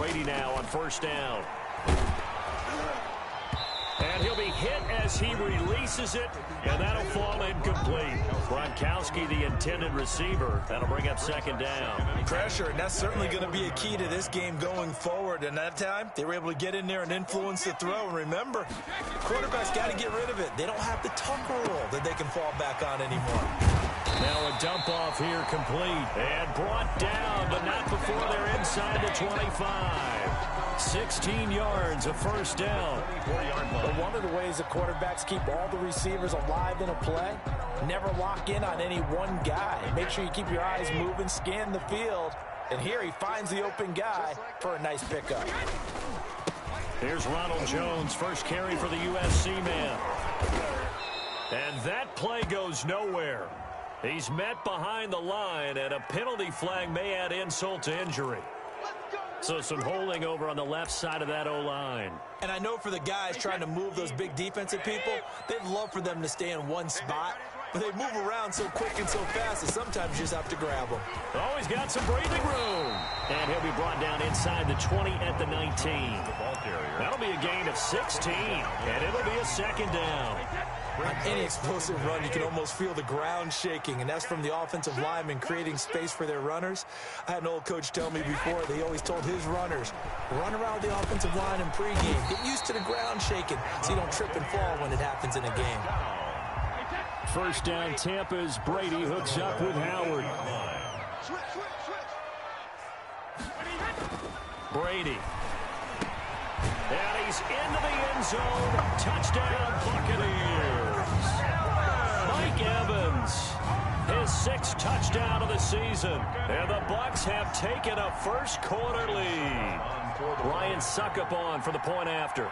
Brady now on first down. And he'll be hit as he releases it, and that'll fall incomplete. Gronkowski, the intended receiver. That'll bring up second down. Pressure, and that's certainly going to be a key to this game going forward. And that time, they were able to get in there and influence the throw. And remember, quarterbacks got to get rid of it. They don't have the tuck rule that they can fall back on anymore. Now a dump off here complete. And brought down, but not before they're inside the 25. 16 yards, a first down. But one of the ways the quarterbacks keep all the receivers alive in a play, never lock in on any one guy. Make sure you keep your eyes moving, scan the field. And here he finds the open guy for a nice pickup. Here's Ronald Jones, first carry for the USC man. And that play goes nowhere. He's met behind the line, and a penalty flag may add insult to injury. So some holding over on the left side of that O-line. And I know for the guys trying to move those big defensive people, they'd love for them to stay in one spot. But they move around so quick and so fast that sometimes you just have to grab them. Oh, he's got some breathing room. And he'll be brought down inside the 20 at the 19. That'll be a gain of 16. And it'll be a second down. On any explosive run, you can almost feel the ground shaking, and that's from the offensive linemen creating space for their runners. I had an old coach tell me before, they always told his runners, run around the offensive line in pregame. Get used to the ground shaking so you don't trip and fall when it happens in a game. First down, Tampa's Brady hooks up with Howard. Brady. And he's into the end zone. Touchdown, Buccaneers. Mike Evans, his 6th touchdown of the season. And the Bucs have taken a first quarter lead. Ryan Suckup on for the point after.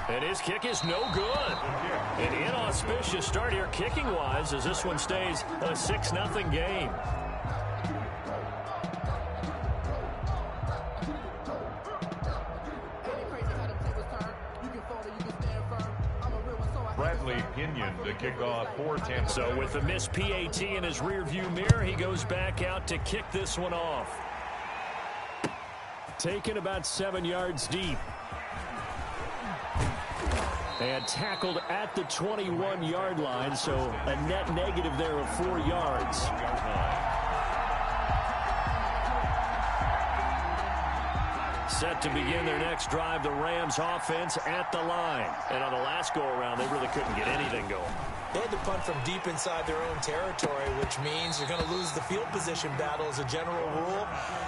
And his kick is no good. An inauspicious start here kicking-wise as this one stays a 6-0 game. To kick off for Tampa. So with the missed PAT in his rearview mirror, he goes back out to kick this one off. Taken about 7 yards deep. And tackled at the 21-yard line, so a net negative there of 4 yards. Set to begin their next drive, the Rams offense at the line. And on the last go-around, they really couldn't get anything going. They had to punt from deep inside their own territory, which means you're going to lose the field position battle as a general rule.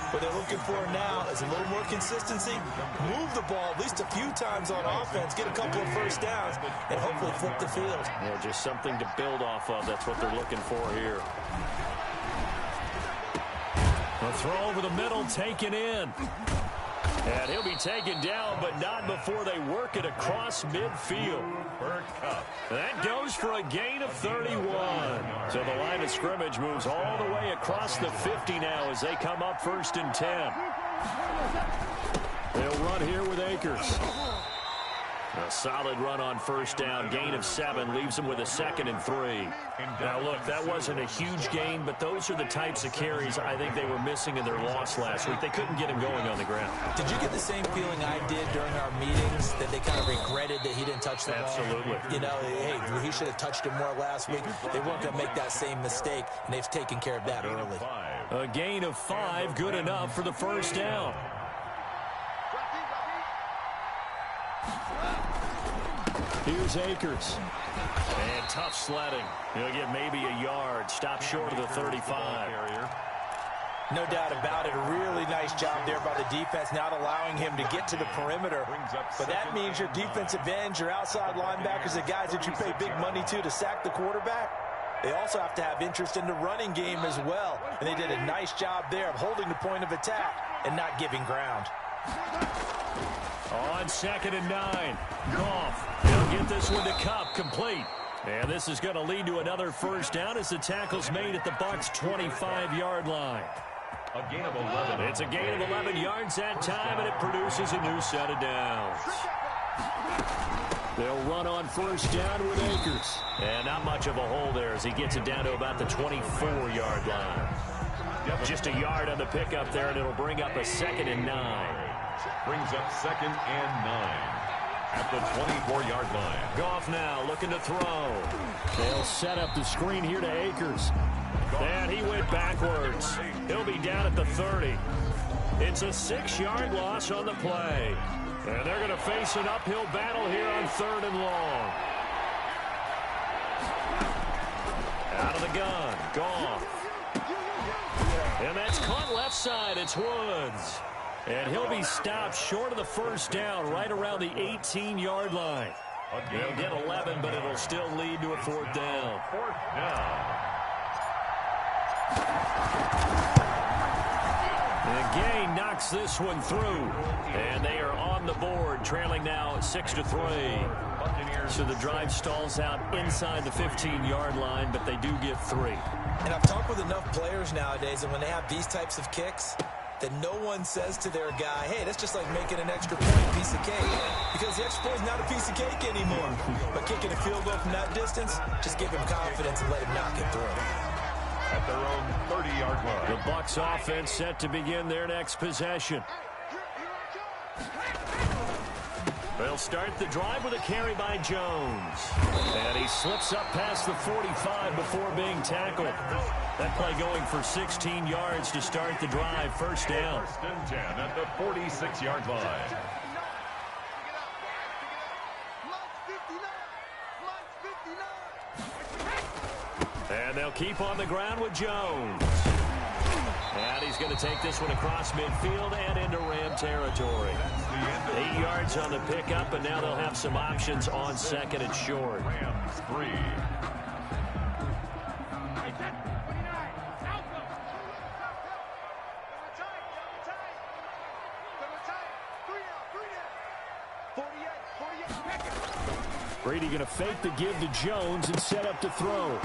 What they're looking for now is a little more consistency, move the ball at least a few times on offense, get a couple of first downs, and hopefully flip the field. Yeah, just something to build off of. That's what they're looking for here. A throw over the middle, taken in. And he'll be taken down, but not before they work it across midfield. That goes for a gain of 31. So the line of scrimmage moves all the way across the 50 now as they come up 1st and 10. They'll run here with Akers. A solid run on first down. Gain of 7 leaves them with a 2nd and 3. Now, look, that wasn't a huge gain, but those are the types of carries I think they were missing in their loss last week. They couldn't get him going on the ground. Did you get the same feeling I did during our meetings, that they kind of regretted that he didn't touch the ball? Absolutely. You know, hey, he should have touched him more last week. They weren't going to make that same mistake, and they've taken care of that early. A gain of 5, good enough for the first down. Here's Akers. And tough sledding. He'll get maybe a yard. Stop short of the 35. No doubt about it. A really nice job there by the defense, not allowing him to get to the perimeter. But that means your defensive ends, your outside linebackers, the guys that you pay big money to sack the quarterback, they also have to have interest in the running game as well. And they did a nice job there of holding the point of attack and not giving ground. On 2nd and 9. Goff. He'll get this one to Kupp, complete. And this is going to lead to another first down as the tackle's made at the Bucs' 25-yard line. A gain of 11. It's a gain of 11 yards that time, and it produces a new set of downs. They'll run on first down with Akers. And not much of a hole there as he gets it down to about the 24-yard line. Just a yard on the pickup there, and it'll bring up a 2nd and 9. Brings up 2nd and 9 at the 24-yard line. Goff now looking to throw. They'll set up the screen here to Akers. And he went backwards. He'll be down at the 30. It's a 6-yard loss on the play. And they're going to face an uphill battle here on 3rd and long. Out of the gun. Goff. And that's caught left side. It's Woods. And he'll be stopped short of the first down right around the 18-yard line. They'll get 11, but it'll still lead to a 4th down. 4th down. The gain knocks this one through. And they are on the board, trailing now 6-3. So the drive stalls out inside the 15-yard line, but they do get 3. And I've talked with enough players nowadays, and when they have these types of kicks, that no one says to their guy, hey, that's just like making an extra point, piece of cake. Because the extra point is not a piece of cake anymore. But kicking a field goal from that distance, just give him confidence and let him knock it through. At their own 30-yard line. The Bucs offense set to begin their next possession. They'll start the drive with a carry by Jones. And he slips up past the 45 before being tackled. That play going for 16 yards to start the drive. First down. 1st and 10 at the 46-yard line. And they'll keep on the ground with Jones. And he's going to take this one across midfield and into Ram territory. 8 yards on the pickup, and now they'll have some options on 2nd and short. Rams 3. Brady going to fake the give to Jones and set up to throw.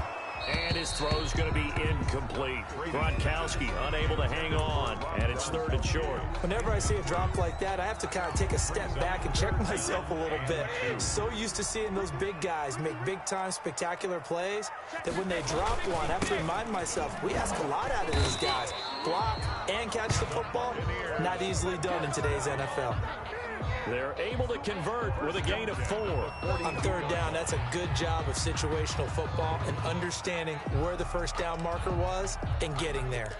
And his throw's going to be incomplete. Gronkowski unable to hang on, and it's 3rd and short. Whenever I see a drop like that, I have to kind of take a step back and check myself a little bit. So used to seeing those big guys make big-time spectacular plays that when they drop one, I have to remind myself, we ask a lot out of these guys. Block and catch the football, not easily done in today's NFL. They're able to convert with a gain of 4. On 3rd down, that's a good job of situational football and understanding where the first down marker was and getting there.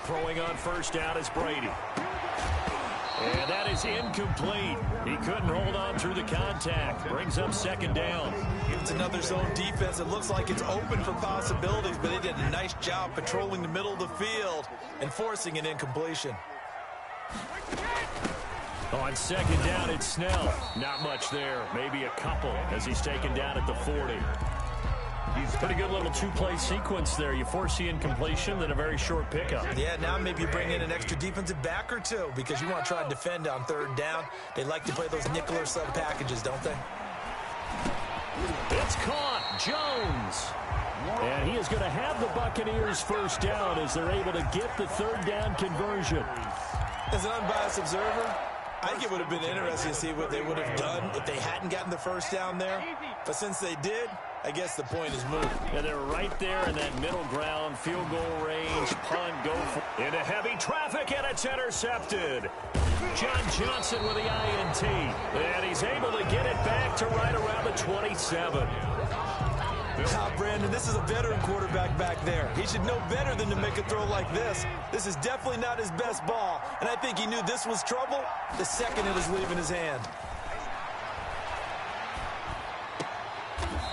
Throwing on first down is Brady. And that is incomplete. He couldn't hold on through the contact. Brings up 2nd down. It's another zone defense. It looks like it's open for possibilities, but they did a nice job patrolling the middle of the field and forcing an incompletion. On 2nd down, it's Snell. Not much there. Maybe a couple as he's taken down at the 40. He's pretty good little 2-play sequence there. You force the incompletion, then a very short pickup. Yeah, now maybe you bring in an extra defensive back or two because you want to try and defend on 3rd down. They like to play those nickel or sub packages, don't they? It's caught. Jones. And he is going to have the Buccaneers first down as they're able to get the 3rd down conversion. As an unbiased observer, I think it would have been interesting to see what they would have done if they hadn't gotten the first down there. But since they did, I guess the point is moved. And they're right there in that middle ground, field goal range, punt, go for into heavy traffic, and it's intercepted. John Johnson with the INT, and he's able to get it back to right around the 27. Now, Brandon, this is a veteran quarterback back there. He should know better than to make a throw like this. This is definitely not his best ball, and I think he knew this was trouble the second it was leaving his hand.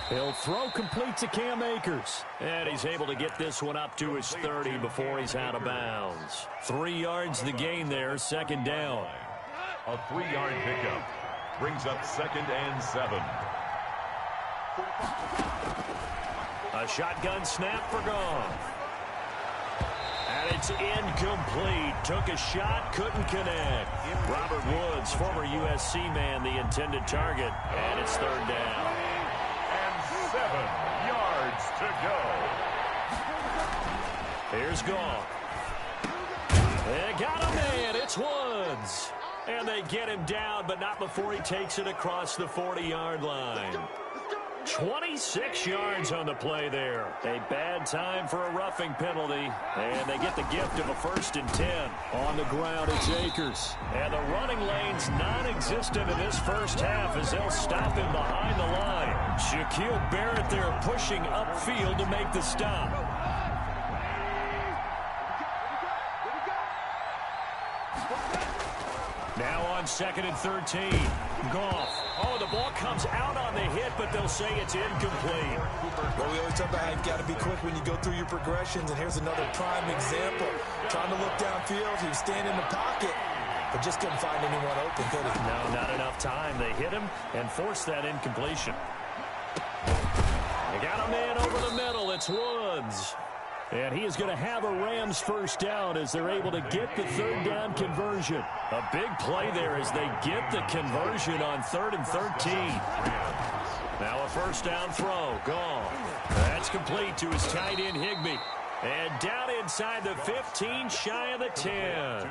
He'll throw complete to Cam Akers. And he's able to get this one up to his 30 before he's out of bounds. 3 yards the gain there, 2nd down. A 3-yard pickup brings up 2nd and 7. A shotgun snap for Goff. And it's incomplete. Took a shot, couldn't connect. Robert Woods, former USC man, the intended target. And it's 3rd down. 7 yards to go. Here's Goff. They got a man. It's Woods. And they get him down, but not before he takes it across the 40-yard line. 26 yards on the play there. A bad time for a roughing penalty. And they get the gift of a 1st and 10. On the ground, it's Akers. And the running lane's non-existent in this first half as they'll stop him behind the line. Shaquille Barrett there pushing upfield to make the stop. Now on 2nd and 13. Goff. Oh, the ball comes out on the hit, but they'll say it's incomplete. Well, we always talk about how you've got to be quick when you go through your progressions, and here's another prime example. Trying to look downfield, he was standing in the pocket, but just couldn't find anyone open, could he? No, not enough time. They hit him and forced that incompletion. They got a man over the middle. It's Woods. And he is going to have a Rams 1st down as they're able to get the 3rd down conversion. A big play there as they get the conversion on 3rd and 13. Now a 1st down throw. Gone. That's complete to his tight end, Higbee. And down inside the 15, shy of the 10.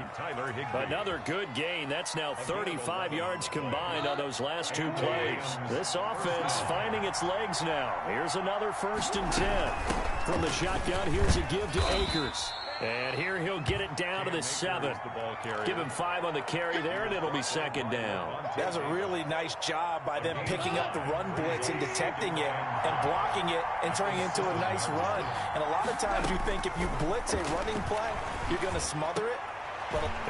Another good gain. That's now 35 yards combined on those last 2 plays. This offense finding its legs now. Here's another 1st and 10. From the shotgun, here's a give to Akers. And here he'll get it down to the 7. Give him 5 on the carry there, and it'll be 2nd down. That's a really nice job by them picking up the run blitz and detecting it and blocking it and turning it into a nice run. And a lot of times you think if you blitz a running play, you're going to smother it.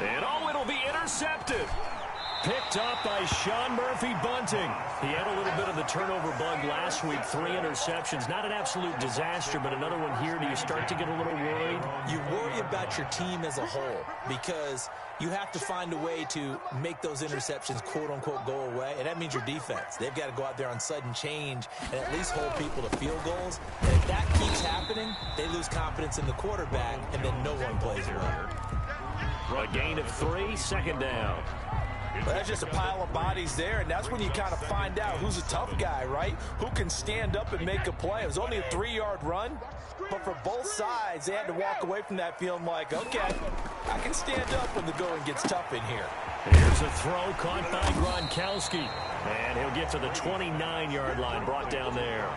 And it'll be intercepted. Picked up by Sean Murphy-Bunting. He had a little bit of the turnover bug last week. 3 interceptions. Not an absolute disaster, but another one here. Do you start to get a little worried? You worry about your team as a whole because you have to find a way to make those interceptions, quote-unquote, go away, and that means your defense. They've got to go out there on sudden change and at least hold people to field goals. And if that keeps happening, they lose confidence in the quarterback, and then no one plays well. A gain of 3, 2nd down. Well, that's just a pile of bodies there, and that's when you kind of find out who's a tough guy, right? Who can stand up and make a play. It was only a 3-yard run, but for both sides, they had to walk away from that feeling like, okay, I can stand up when the going gets tough in here. Here's a throw caught by Gronkowski, and he'll get to the 29-yard line, brought down there.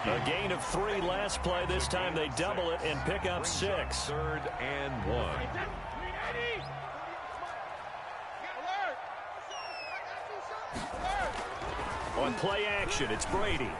A gain of 3 last play. This time they double it and pick up 6. 3rd and 1. On play action, it's Brady.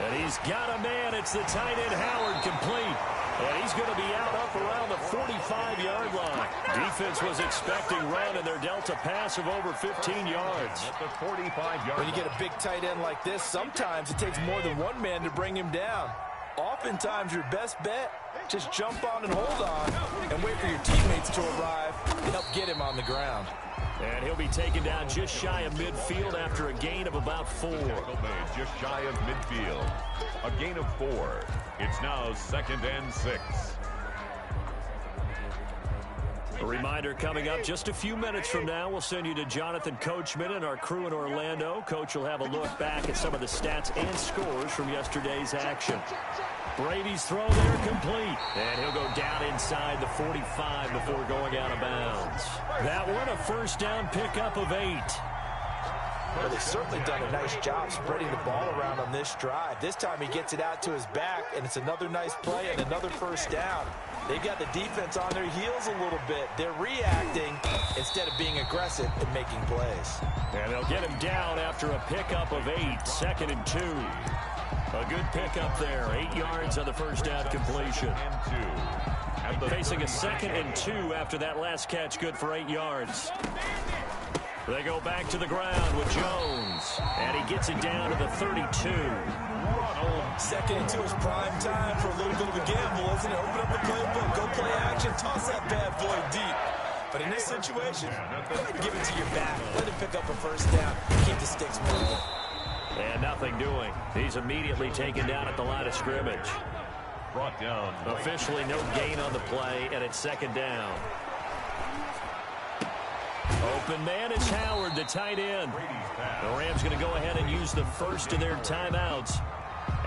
And he's got a man. It's the tight end, Howard, complete. And he's going to be out up around the 45-yard line. Defense was expecting run, and they're dealt a pass of over 15 yards. At the 45-yard When you get a big tight end like this, sometimes it takes more than one man to bring him down. Oftentimes, your best bet, just jump on and hold on and wait for your teammates to arrive to help get him on the ground. And he'll be taken down just shy of midfield after a gain of about 4. Just shy of midfield. A gain of 4. It's now 2nd and 6. A reminder coming up just a few minutes from now. We'll send you to Jonathan Coachman and our crew in Orlando. Coach will have a look back at some of the stats and scores from yesterday's action. Brady's throw there complete. And he'll go down inside the 45 before going out of bounds. That one a 1st down pickup of 8. Well, they've certainly done a nice job spreading the ball around on this drive. This time he gets it out to his back, and it's another nice play and another 1st down. They've got the defense on their heels a little bit. They're reacting instead of being aggressive and making plays. And they'll get him down after a pickup of 8, 2nd and 2. A good pickup there, 8 yards on the 1st down completion. Facing a 2nd and 2 after that last catch, good for 8 yards. They go back to the ground with Jones, and he gets it down to the 32. 2nd and 2 is prime time for a little bit of a gamble, isn't it? Open up the playbook, go play action, toss that bad boy deep. But in this situation, give it to your back, let him pick up a 1st down, keep the sticks moving. And nothing doing. He's immediately taken down at the line of scrimmage. Brought down. Officially no gain on the play, and it's 2nd down. Open man, it's Howard, the tight end. The Rams going to go ahead and use the first of their timeouts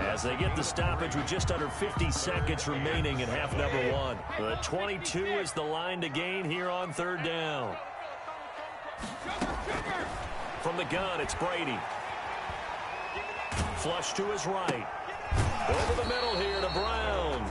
as they get the stoppage with just under 50 seconds remaining in half number one. The 22 is the line to gain here on third down. From the gun, it's Brady. Flush to his right. Over the middle here to Brown.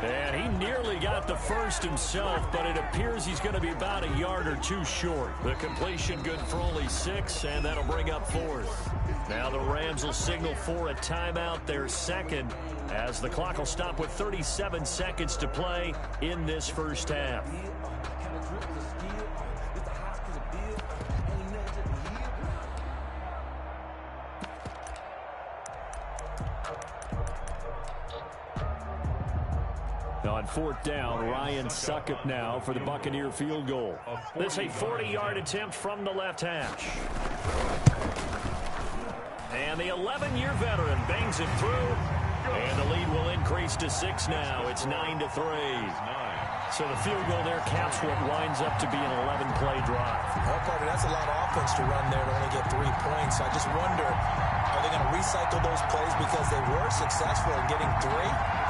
And he nearly got the first himself, but it appears he's going to be about a yard or two short. The completion good for only 6, and that'll bring up fourth. Now the Rams will signal for a timeout, their second, as the clock will stop with 37 seconds to play in this first half. On fourth down, Ryan Succop now for the Buccaneer field goal. This a 40-yard attempt from the left hash. And the 11-year veteran bangs it through. And the lead will increase to 6 now. It's 9-3. So the field goal there caps what winds up to be an 11-play drive. Well, partner, that's a lot of offense to run there to only get 3 points. I just wonder, are they going to recycle those plays because they were successful in getting 3?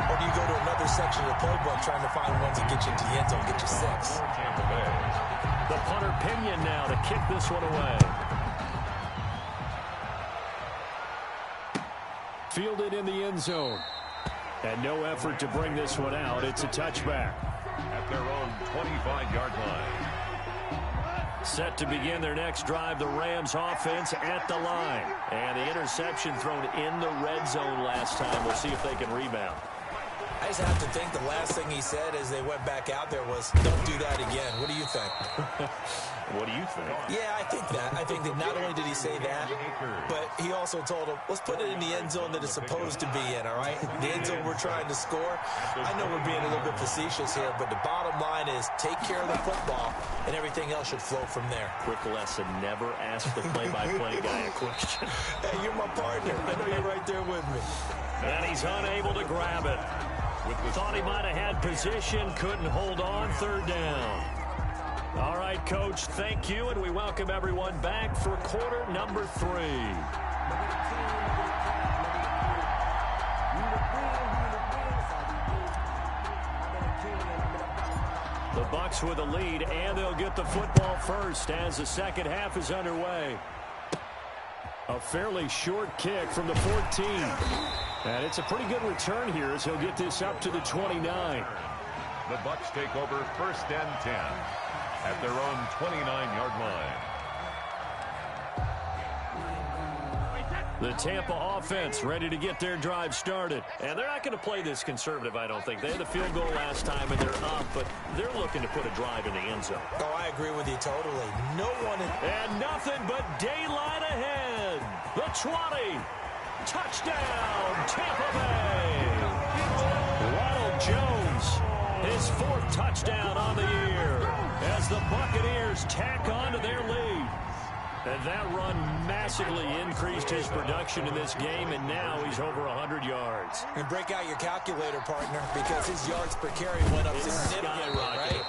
Or do you go to another section of the playbook trying to find ones that get you into the end zone, get you 6? The punter Pinion now to kick this one away. Fielded in the end zone. And no effort to bring this one out. It's a touchback. At their own 25-yard line. Set to begin their next drive, the Rams offense at the line. And the interception thrown in the red zone last time. We'll see if they can rebound. I just have to think the last thing he said as they went back out there was, don't do that again. What do you think? What do you think? Yeah, I think that. I think that not only did he say that, but he also told him, let's put it in the end zone that it's supposed to be in, all right? The end zone we're trying to score. I know we're being a little bit facetious here, but the bottom line is take care of the football, and everything else should flow from there. Quick lesson, never ask the play-by-play guy a question. Hey, you're my partner. I know you're right there with me. And he's unable to grab it. Thought he might have had position, couldn't hold on, third down. All right, Coach, thank you, and we welcome everyone back for quarter number 3. The Bucs with a lead, and they'll get the football first as the second half is underway. A fairly short kick from the 14. And it's a pretty good return here as he'll get this up to the 29. The Bucs take over first and 10 at their own 29-yard line. The Tampa offense ready to get their drive started. And they're not going to play this conservative, I don't think. They had the field goal last time, and they're up, but they're looking to put a drive in the end zone. Oh, I agree with you totally. No one... And nothing but daylight ahead. The 20. Touchdown, Tampa Bay. Ronald Jones, his 4th touchdown on the year as the Buccaneers tack on to their lead. And that run massively increased his production in this game, and now he's over 100 yards. And break out your calculator, partner, because his yards per carry went up significantly, right?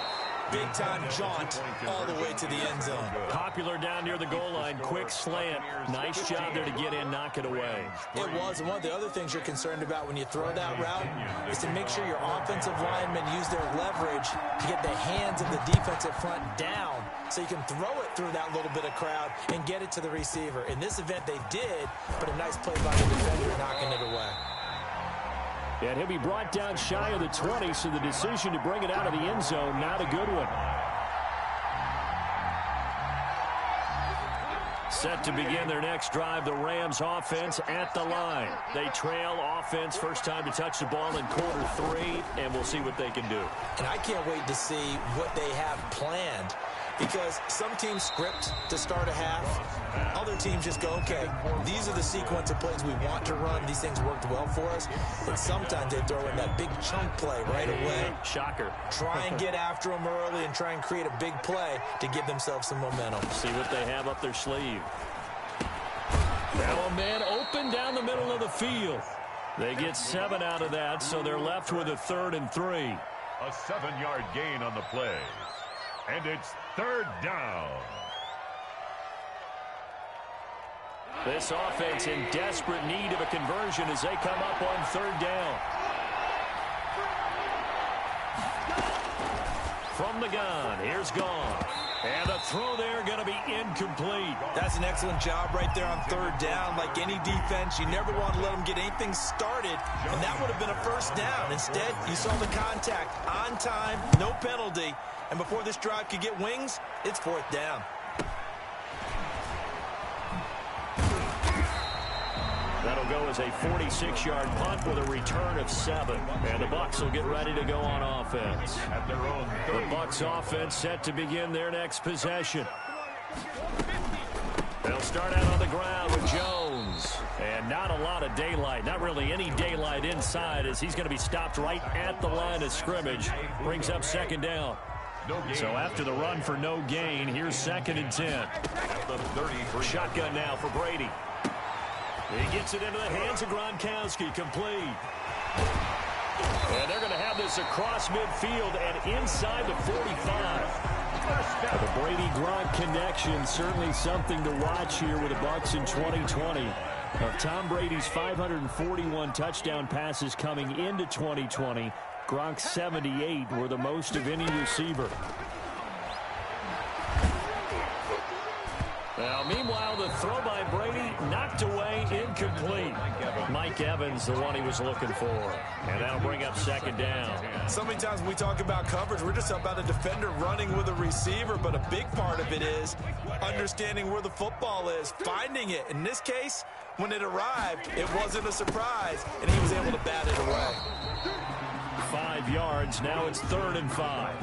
Big-time jaunt all the way to the end zone. Popular down near the goal line, quick slant. Nice job there to get in, knock it away. It was, and one of the other things you're concerned about when you throw that route is to make sure your offensive linemen use their leverage to get the hands of the defensive front down so you can throw it through that little bit of crowd and get it to the receiver. In this event, they did, but a nice play by the defender knocking it away. And he'll be brought down shy of the 20, so the decision to bring it out of the end zone, not a good one. Set to begin their next drive, the Rams offense at the line. They trail offense, first time to touch the ball in quarter 3, and we'll see what they can do. And I can't wait to see what they have planned, because some teams script to start a half. Other teams just go, okay, these are the sequence of plays we want to run. These things worked well for us. And sometimes they throw in that big chunk play right away. Shocker. Try and get after them early and try and create a big play to give themselves some momentum. See what they have up their sleeve. Now a man open down the middle of the field. They get 7 out of that, so they're left with a 3rd and 3. A 7-yard gain on the play. And it's third down. This offense in desperate need of a conversion as they come up on third down. From the gun, here's Gone. And the throw there going to be incomplete. That's an excellent job right there on third down. Like any defense, you never want to let them get anything started, and that would have been a first down. Instead, you saw the contact on time, no penalty, and before this drive could get wings, it's fourth down. That'll go as a 46-yard punt with a return of 7. And the Bucs will get ready to go on offense. The Bucs offense set to begin their next possession. They'll start out on the ground with Jones. And not a lot of daylight, not really any daylight inside, as he's going to be stopped right at the line of scrimmage. Brings up second down. So after the run for no gain, here's 2nd and 10. Shotgun now for Brady. He gets it into the hands of Gronkowski, complete. And they're going to have this across midfield and inside the 45. The Brady-Gronk connection, certainly something to watch here with the Bucs in 2020. Of Tom Brady's 541 touchdown passes coming into 2020, Gronk's 78 were the most of any receiver. Now, meanwhile, the throw by Brady knocked away, incomplete. Mike Evans, the one he was looking for. And that'll bring up second down. So many times when we talk about coverage, we're just about a defender running with a receiver, but a big part of it is understanding where the football is, finding it. In this case, when it arrived, it wasn't a surprise, and he was able to bat it away. 5 yards. Now it's 3rd and 5.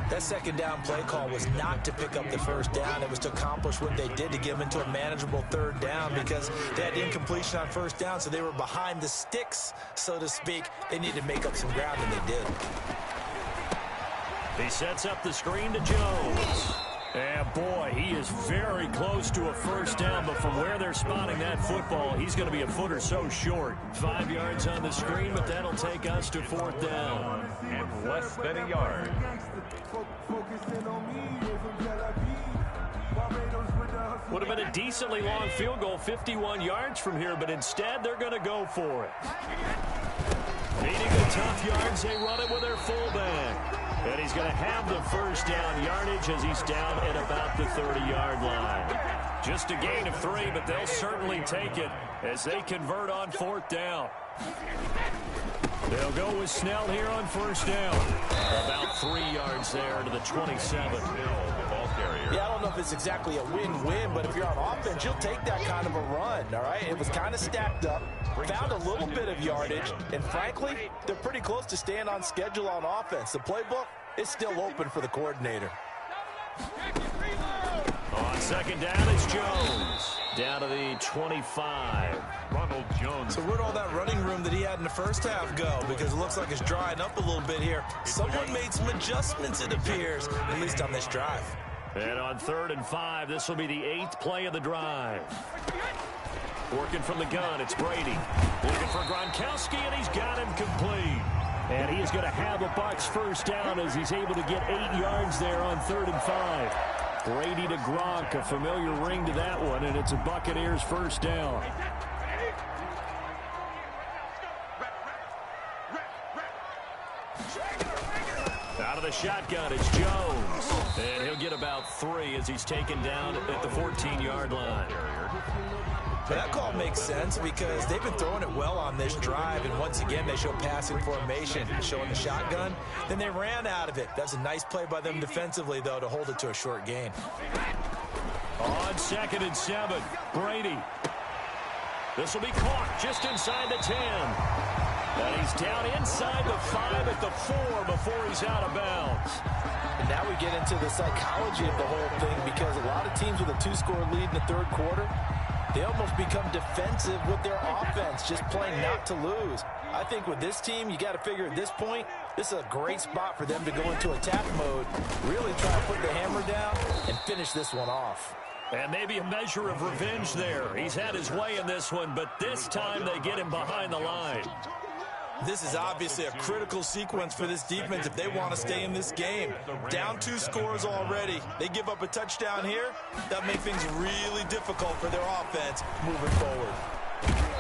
That second down play call was not to pick up the first down. It was to accomplish what they did to get them into a manageable third down because they had incompletion on first down, so they were behind the sticks, so to speak. They needed to make up some ground, and they did. He sets up the screen to Jones. And boy, he is very close to a first down, but from where they're spotting that football, he's going to be a foot or so short. 5 yards on the screen, but that'll take us to 4th down. And less than a yard. Would have been a decently long field goal, 51 yards from here, but instead they're going to go for it. Needing the tough yards, they run it with their fullback. And he's going to have the first down yardage as he's down at about the 30-yard line. Just a gain of 3, but they'll certainly take it as they convert on 4th down. They'll go with Snell here on first down. About 3 yards there to the 27. Yeah, I don't know if it's exactly a win-win, but if you're on offense, you'll take that kind of a run, all right? It was kind of stacked up, found a little bit of yardage, and frankly, they're pretty close to staying on schedule on offense. The playbook is still open for the coordinator. On second down, it's Jones. Down to the 25. Ronald Jones. So where'd all that running room that he had in the first half go? Because it looks like it's drying up a little bit here. Someone made some adjustments, it appears, at least on this drive. And on 3rd and 5, this will be the 8th play of the drive. Working from the gun, it's Brady. Looking for Gronkowski, and he's got him complete. And he is going to have a Bucs first down as he's able to get 8 yards there on 3rd and 5. Brady to Gronk, a familiar ring to that one, and it's a Buccaneers first down. Out of the shotgun, it's Jones. And he'll get about 3 as he's taken down at the 14-yard line. That call makes sense because they've been throwing it well on this drive, and once again they show passing formation, showing the shotgun. Then they ran out of it. That's a nice play by them defensively, though, to hold it to a short gain. On 2nd and 7, Brady. This will be caught just inside the 10. And he's down inside the 5 at the 4 before he's out of bounds. And now we get into the psychology of the whole thing because a lot of teams with a 2-score lead in the third quarter, they almost become defensive with their offense, just playing not to lose. I think with this team, you got to figure at this point, this is a great spot for them to go into attack mode, really try to put the hammer down and finish this one off. And maybe a measure of revenge there. He's had his way in this one, but this time they get him behind the line. This is obviously a critical sequence for this defense if they want to stay in this game. Down 2 scores already. They give up a touchdown here. That makes things really difficult for their offense moving forward.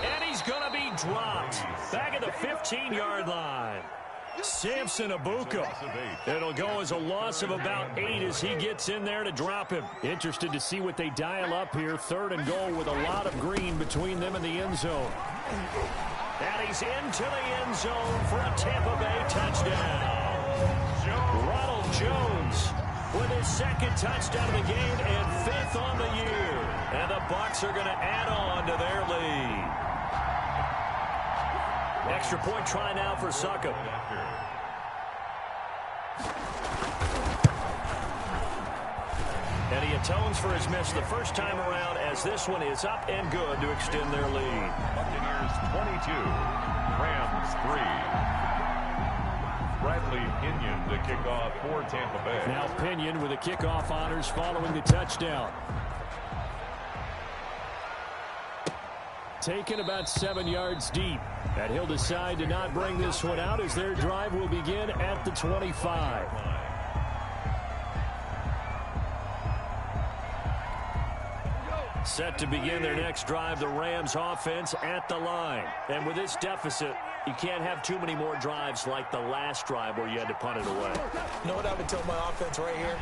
And he's going to be dropped back at the 15-yard line. Samson Abuka. It'll go as a loss of about 8 as he gets in there to drop him. Interested to see what they dial up here. 3rd and goal with a lot of green between them and the end zone. And he's into the end zone for a Tampa Bay touchdown. Ronald Jones with his 2nd touchdown of the game and 5th on the year. And the Bucs are going to add on to their lead. Extra point try now for Succop. And he atones for his miss the first time around as this one is up and good to extend their lead. Buccaneers 22, Rams 3. Bradley Pinion to kick off for Tampa Bay. Now Pinion with the kickoff honors following the touchdown. Taken about 7 yards deep. And he'll decide to not bring this one out as their drive will begin at the 25. Set to begin their next drive, the Rams offense at the line. And with this deficit, you can't have too many more drives like the last drive where you had to punt it away. You know what I would tell my offense right here?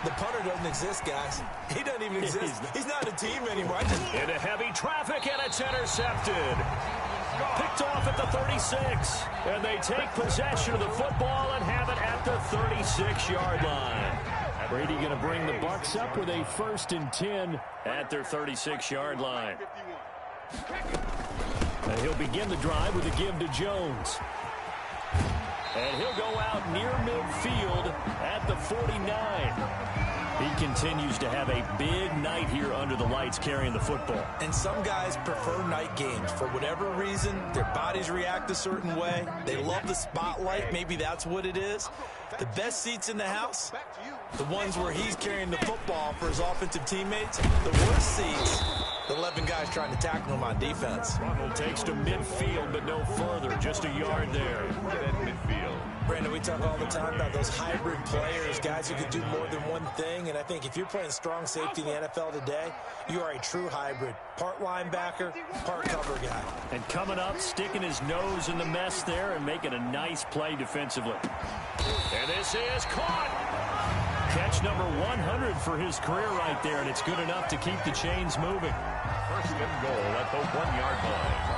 The punter doesn't exist, guys. He doesn't even exist. He's not a team anymore. Into heavy traffic, and it's intercepted. Picked off at the 36. And they take possession of the football and have it at the 36-yard line. Brady going to bring the Bucs up with a 1st and 10 at their 36-yard line. And he'll begin the drive with a give to Jones. And he'll go out near midfield at the 49. He continues to have a big night here under the lights carrying the football. And some guys prefer night games. For whatever reason, their bodies react a certain way. They love the spotlight. Maybe that's what it is. The best seats in the house, the ones where he's carrying the football for his offensive teammates. The worst seats, the 11 guys trying to tackle him on defense. Ronald takes to midfield, but no further. Just a yard there. At midfield. Brandon, we talk all the time about those hybrid players, guys who can do more than one thing. And I think if you're playing strong safety in the NFL today, you are a true hybrid. Part linebacker, part cover guy. And coming up, sticking his nose in the mess there and making a nice play defensively. And this is caught. Catch number 100 for his career right there, and it's good enough to keep the chains moving. 1st and goal at the 1-yard line.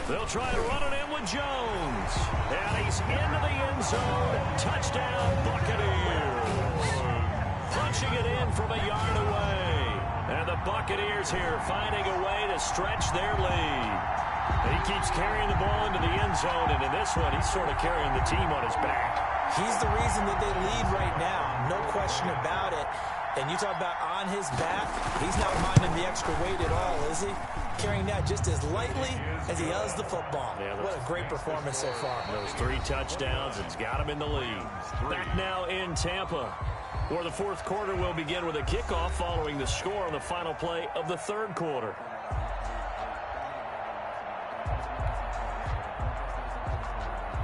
They'll try to run it in with Jones. And he's into the end zone. Touchdown, Buccaneers. Punching it in from a yard away. And the Buccaneers here finding a way to stretch their lead. He keeps carrying the ball into the end zone, and in this one, he's sort of carrying the team on his back. He's the reason that they lead right now. No question about it. And you talk about on his back, he's not minding the extra weight at all, is he? Carrying that just as lightly as he does the football. Yeah, what a great performance so far. Those 3 touchdowns, it's got him in the lead. Back now in Tampa, where the 4th quarter will begin with a kickoff following the score on the final play of the 3rd quarter.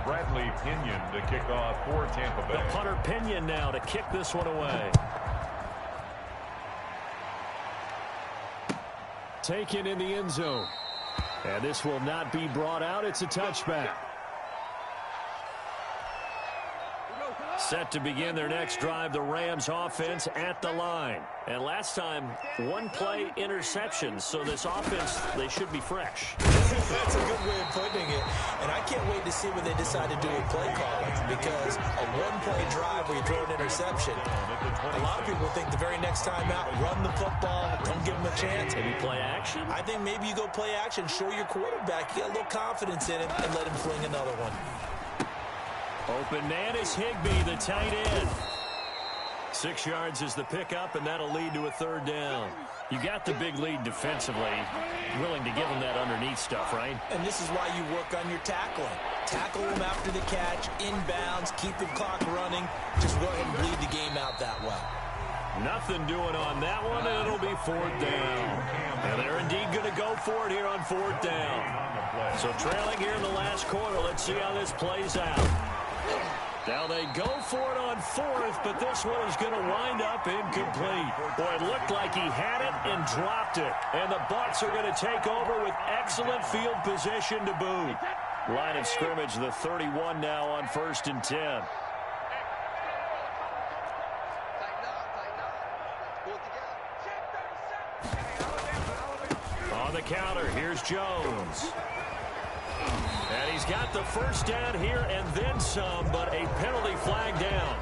Bradley Pinion to kick off for Tampa Bay. The punter Pinion now to kick this one away. Taken in the end zone. And this will not be brought out. It's a touchback. Set to begin their next drive, the Rams offense at the line. And last time, 1-play interception. So this offense, they should be fresh. That's a good way of putting it. And I can't wait to see what they decide to do with play calling. Because a 1-play drive where you throw an interception, a lot of people think the very next time out, run the football, don't give them a chance. Maybe play action? I think maybe you go play action, show your quarterback, get a little confidence in him, and let him fling another one. Open man is Higbee, the tight end. 6 yards is the pickup, and that'll lead to a third down. You got the big lead defensively, willing to give them that underneath stuff, right? And this is why you work on your tackling. Tackle them after the catch, inbounds, keep the clock running. Just go ahead and bleed the game out that way. Nothing doing on that one, and it'll be fourth down. And they're indeed going to go for it here on fourth down. So trailing here in the last quarter, let's see how this plays out. Now they go for it on fourth, but this one is going to wind up incomplete. Boy, it looked like he had it and dropped it. And the Bucs are going to take over with excellent field position to boot. Line of scrimmage, the 31 now on 1st and 10. On the counter, here's Jones. And he's got the first down here and then some, but a penalty flag down.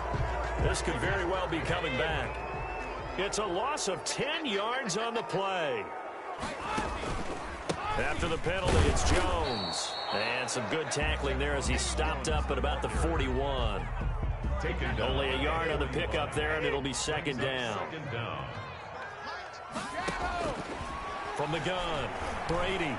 This could very well be coming back. It's a loss of 10 yards on the play. After the penalty, it's Jones. And some good tackling there as he stopped up at about the 41. Only a yard on the pickup there, and it'll be second down. From the gun, Brady.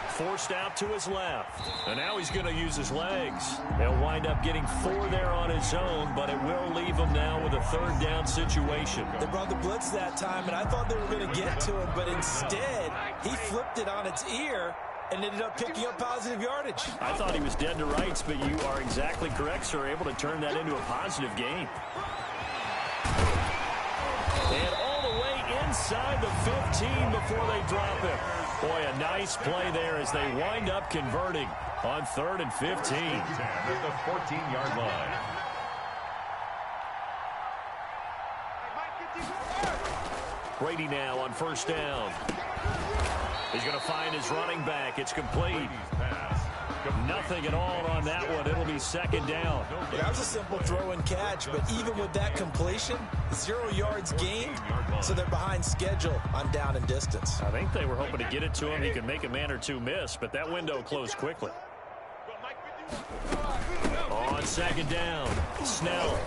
Forced out to his left. And now he's going to use his legs. He'll wind up getting 4 there on his own, but it will leave him now with a third down situation. They brought the blitz that time, and I thought they were going to get to him, but instead, he flipped it on its ear and ended up picking up positive yardage. I thought he was dead to rights, but you are exactly correct, sir, able to turn that into a positive gain. And all the way inside the 15 before they drop it. Boy, a nice play there as they wind up converting on 3rd and 15. At the 14-yard line. Brady now on first down. He's going to find his running back. It's complete. Nothing at all on that one. It'll be second down. That was a simple throw and catch, but even with that completion, 0 yards gained, so they're behind schedule on down and distance. I think they were hoping to get it to him. He could make a man or two miss, but that window closed quickly. On second down, Snell.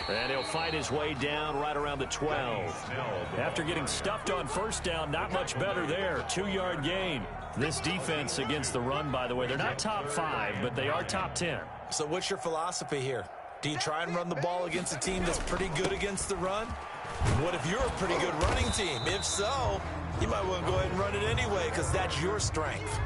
And he'll fight his way down right around the 12. After getting stuffed on first down, not much better there. 2-yard gain. This defense against the run, by the way, they're not top 5, but they are top 10. So what's your philosophy here? Do you try and run the ball against a team that's pretty good against the run? What if you're a pretty good running team? If so, you might want to go ahead and run it anyway because that's your strength.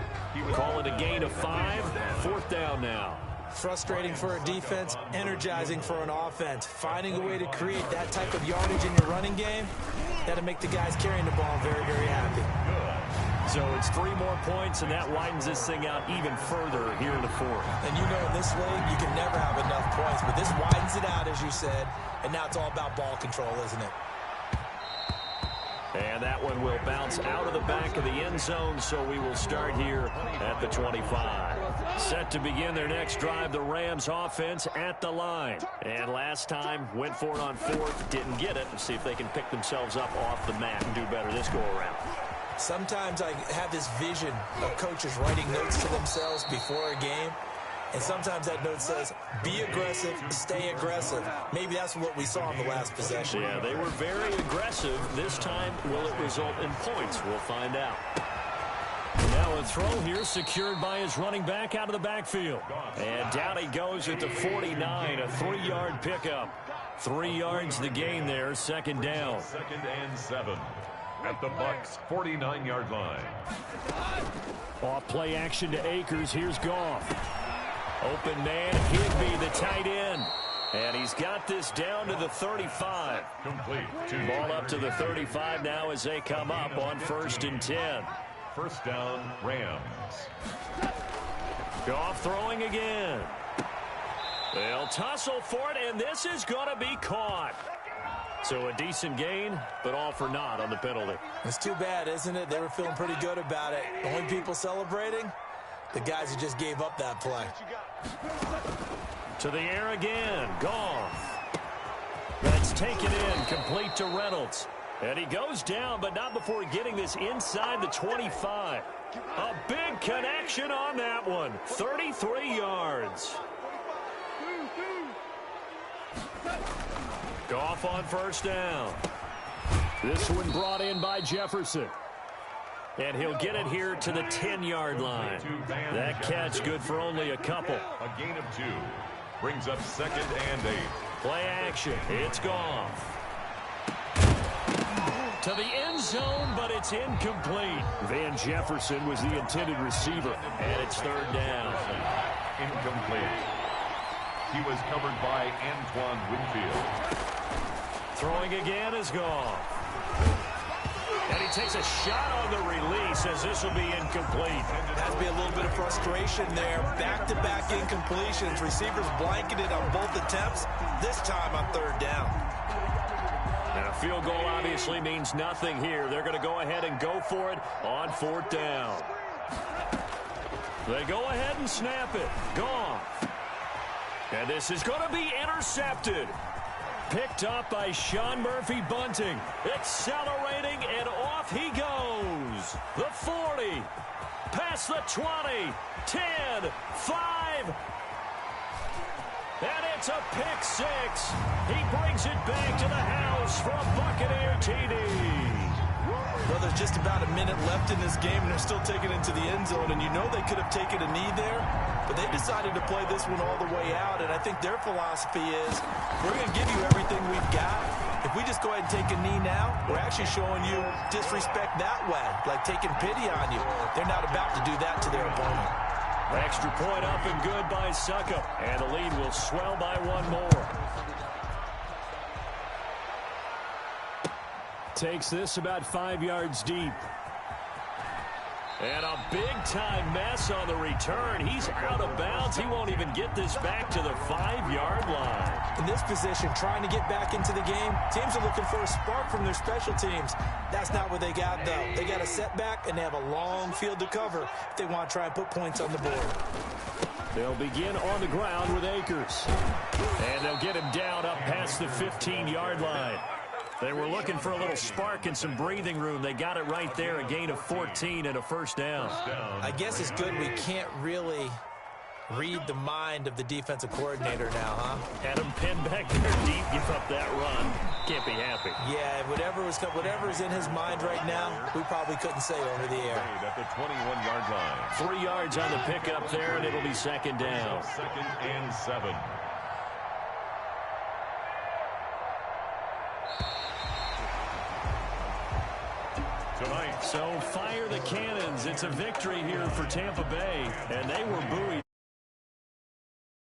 Call it a gain of 5. Fourth down now. Frustrating for a defense, energizing for an offense. Finding a way to create that type of yardage in your running game, that'll make the guys carrying the ball very, very happy. So it's 3 more points, and that widens this thing out even further here in the 4th. And you know in this league, you can never have enough points, but this widens it out, as you said, and now it's all about ball control, isn't it? And that one will bounce out of the back of the end zone, so we will start here at the 25. Set to begin their next drive, the Rams offense at the line. And last time, went for it on 4th, didn't get it. Let's see if they can pick themselves up off the mat and do better this go-around. Sometimes I have this vision of coaches writing notes to themselves before a game. And sometimes that note says, be aggressive, stay aggressive. Maybe that's what we saw in the last possession. Yeah, they were very aggressive. This time, will it result in points? We'll find out. Now a throw here secured by his running back out of the backfield. And down he goes at the 49, a 3-yard pickup. 3 yards the gain there, second down. 2nd and 7 at the Bucs' 49-yard line. Off play action to Akers. Here's Goff. Open man, Higby, the tight end. And he's got this down to the 35. Complete. Ball up to the 35 now as they come up on 1st and 10. First down, Rams. Goff throwing again. They'll tussle for it, and this is going to be caught. So a decent gain, but all for naught on the penalty. It's too bad, isn't it? They were feeling pretty good about it. The only people celebrating, the guys who just gave up that play. To the air again, Goff. That's taken in, complete to Reynolds. And he goes down, but not before getting this inside the 25. A big connection on that one. 33 yards. Goff on first down. This one brought in by Jefferson. And he'll get it here to the 10-yard line. That catch good for only a couple. A gain of 2. Brings up 2nd and 8. Play action. It's Goff. To the end zone, but it's incomplete. Van Jefferson was the intended receiver, and it's 3rd down. Incomplete. He was covered by Antoine Winfield. Throwing again is Goff. And he takes a shot on the release as this will be incomplete. Has to be a little bit of frustration there. Back-to-back incompletions. Receivers blanketed on both attempts, this time on 3rd down. And a field goal obviously means nothing here. They're going to go ahead and go for it on 4th down. They go ahead and snap it. Goff. And this is going to be intercepted. Picked up by Sean Murphy Bunting. Accelerating, and off he goes. The 40. Past the 20. 10. 5. And it's a pick 6. He brings it back to the house for a Buccaneer TD. Well, there's just about a minute left in this game, and they're still taking it to the end zone. And you know they could have taken a knee there, but they decided to play this one all the way out. And I think their philosophy is, we're going to give you everything we've got. If we just go ahead and take a knee now, we're actually showing you disrespect that way, like taking pity on you. They're not about to do that to their opponent. Extra point up and good by Suckup. And the lead will swell by 1 more. Takes this about 5 yards deep. And a big-time mess on the return. He's out of bounds. He won't even get this back to the 5-yard line. In this position, trying to get back into the game, teams are looking for a spark from their special teams. That's not what they got, though. They got a setback, and they have a long field to cover if they want to try and put points on the board. They'll begin on the ground with Akers. And they'll get him down up past the 15-yard line. They were looking for a little spark and some breathing room. They got it right there, a gain of 14 and a 1st down. I guess it's good we can't really read the mind of the defensive coordinator now, huh? Had him pinned back there deep, give up that run. Can't be happy. Yeah, whatever's in his mind right now, we probably couldn't say over the air. At the 21-yard line. 3 yards on the pickup there, and it'll be 2nd down. 2nd and 7. Tonight. So fire the cannons. It's a victory here for Tampa Bay, and they were buoyed.